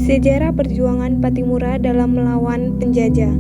Sejarah perjuangan Pattimura dalam melawan penjajah.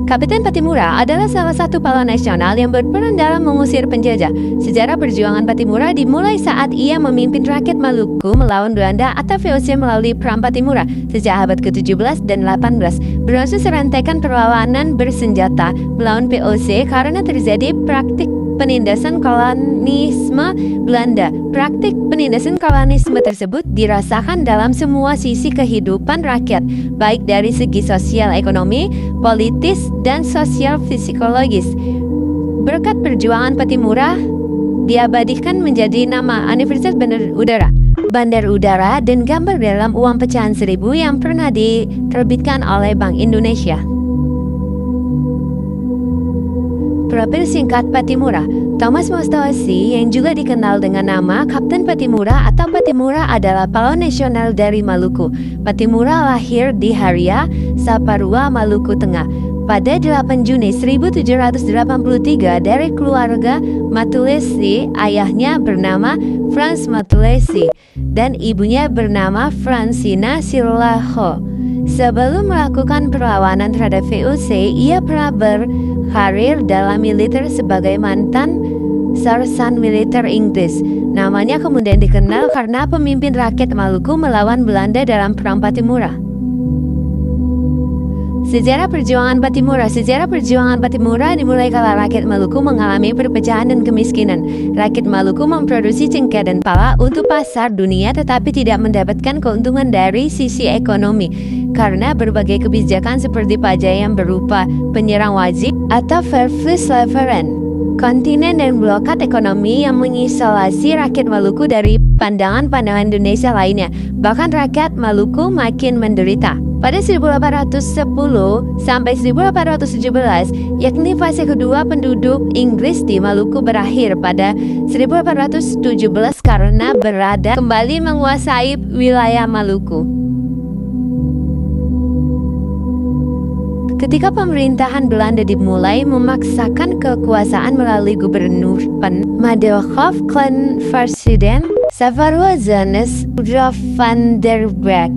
Kapiten Pattimura adalah salah satu pahlawan nasional yang berperan dalam mengusir penjajah. Sejarah perjuangan Pattimura dimulai saat ia memimpin rakyat Maluku melawan Belanda atau VOC melalui Perang Pattimura sejak abad ke-17 dan 18. Berlangsung serangkaian perlawanan bersenjata melawan VOC karena terjadi praktik penindasan kolonisme Belanda. Praktik penindasan kolonisme tersebut dirasakan dalam semua sisi kehidupan rakyat, baik dari segi sosial ekonomi, politis, dan sosial psikologis. Berkat perjuangan Pattimura, diabadikan menjadi nama Universitas Bandar Udara dan gambar dalam uang pecahan 1000 yang pernah diterbitkan oleh Bank Indonesia. Profil singkat Pattimura. Thomas Mostawassi yang juga dikenal dengan nama Kapten Pattimura atau Pattimura adalah pahlawan nasional dari Maluku. Pattimura lahir di Haria, Saparua, Maluku Tengah pada 8 Juni 1783 dari keluarga Matulesi. Ayahnya bernama Frans Matulesi dan ibunya bernama Fransina Silaho. Sebelum melakukan perlawanan terhadap VOC, ia pernah berkarir dalam militer sebagai mantan sarsan militer Inggris. Namanya kemudian dikenal karena pemimpin rakyat Maluku melawan Belanda dalam Perang Pattimura. Sejarah perjuangan Pattimura. Sejarah perjuangan Pattimura dimulai kala rakyat Maluku mengalami perpecahan dan kemiskinan. Rakyat Maluku memproduksi cengkeh dan pala untuk pasar dunia tetapi tidak mendapatkan keuntungan dari sisi ekonomi karena berbagai kebijakan seperti pajak yang berupa penyerang wajib atau verflussleveran, kontinen dan blokad ekonomi yang mengisolasi rakyat Maluku dari pandangan-pandangan Indonesia lainnya. Bahkan rakyat Maluku makin menderita. Pada 1810 sampai 1817, yakni fase kedua penduduk Inggris di Maluku berakhir pada 1817 karena berada kembali menguasai wilayah Maluku. Ketika pemerintahan Belanda dimulai memaksakan kekuasaan melalui gubernur Madokhov Klan Presiden Saparua Johannes Rudolf van der Berg.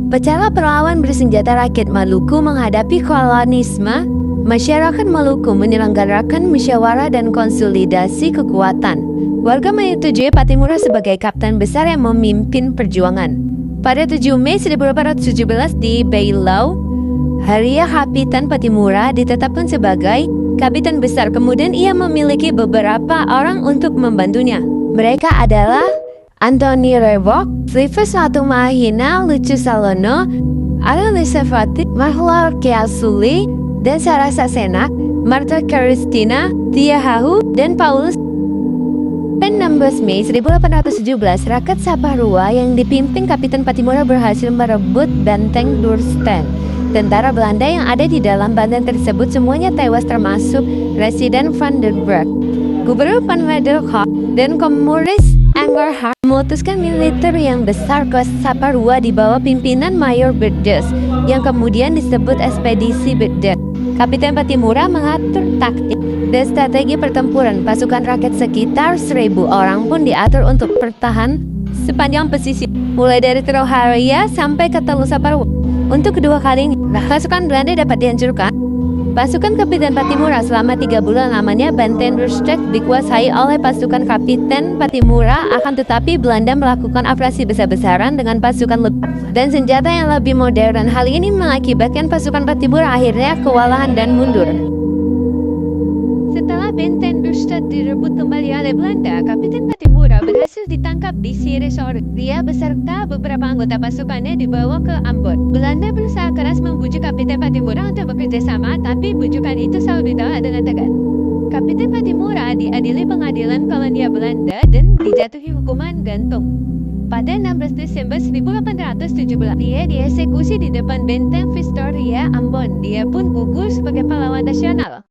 Pecahlah perlawanan bersenjata rakyat Maluku menghadapi kolonisme. Masyarakat Maluku menyelenggarakan musyawarah dan konsolidasi kekuatan. Warga menyetujui Pattimura sebagai kapten besar yang memimpin perjuangan. Pada 7 Mei 1817 di Bailau, Haria Kapiten Pattimura ditetapkan sebagai kapiten besar. Kemudian ia memiliki beberapa orang untuk membantunya. Mereka adalah Antoni Revok, Silvus Mahina, Lucu Salono, Alisa Fatih, Mahlal Kiasuli, dan Sarah Sasenak, Marta Kristina, Tia Hahu, dan Paulus. Pada 16 Mei 1817, rakyat Saparua yang dipimpin Kapiten Pattimura berhasil merebut benteng Dorsten. Tentara Belanda yang ada di dalam benteng tersebut semuanya tewas termasuk Residen van der Berg. Gubernur Van Madokhov dan Komunis Engelhard memutuskan militer yang besar ke Saparua di bawah pimpinan Mayor Berdes yang kemudian disebut Ekspedisi Berdes. Kapiten Pattimura mengatur taktik dan strategi pertempuran. Pasukan rakyat sekitar 1000 orang pun diatur untuk bertahan sepanjang pesisir, mulai dari Teluk Haria sampai ke Teluk Saparua. Untuk kedua kalinya, pasukan Belanda dapat dihancurkan. Pasukan Kapiten Pattimura selama 3 bulan lamanya benteng Dorsten dikuasai oleh pasukan Kapiten Pattimura, akan tetapi Belanda melakukan operasi besar-besaran dengan pasukan dan senjata yang lebih modern. Hal ini mengakibatkan pasukan Pattimura akhirnya kewalahan dan mundur. Setelah benteng Dorsten direbut kembali oleh Belanda, Kapiten Pattimura berhasil ditangkap di Siresor. Dia beserta beberapa anggota pasukannya dibawa ke Ambon. Belanda berusaha keras membujuk Kapiten Pattimura untuk bekerja sama, tapi bujukan itu selalu ditolak dengan tegas. Kapiten Pattimura diadili pengadilan kolonial Belanda dan dijatuhi hukuman gantung. Pada 16 Desember 1817, dia dieksekusi di depan benteng Victoria, Ambon. Dia pun gugur sebagai pahlawan nasional.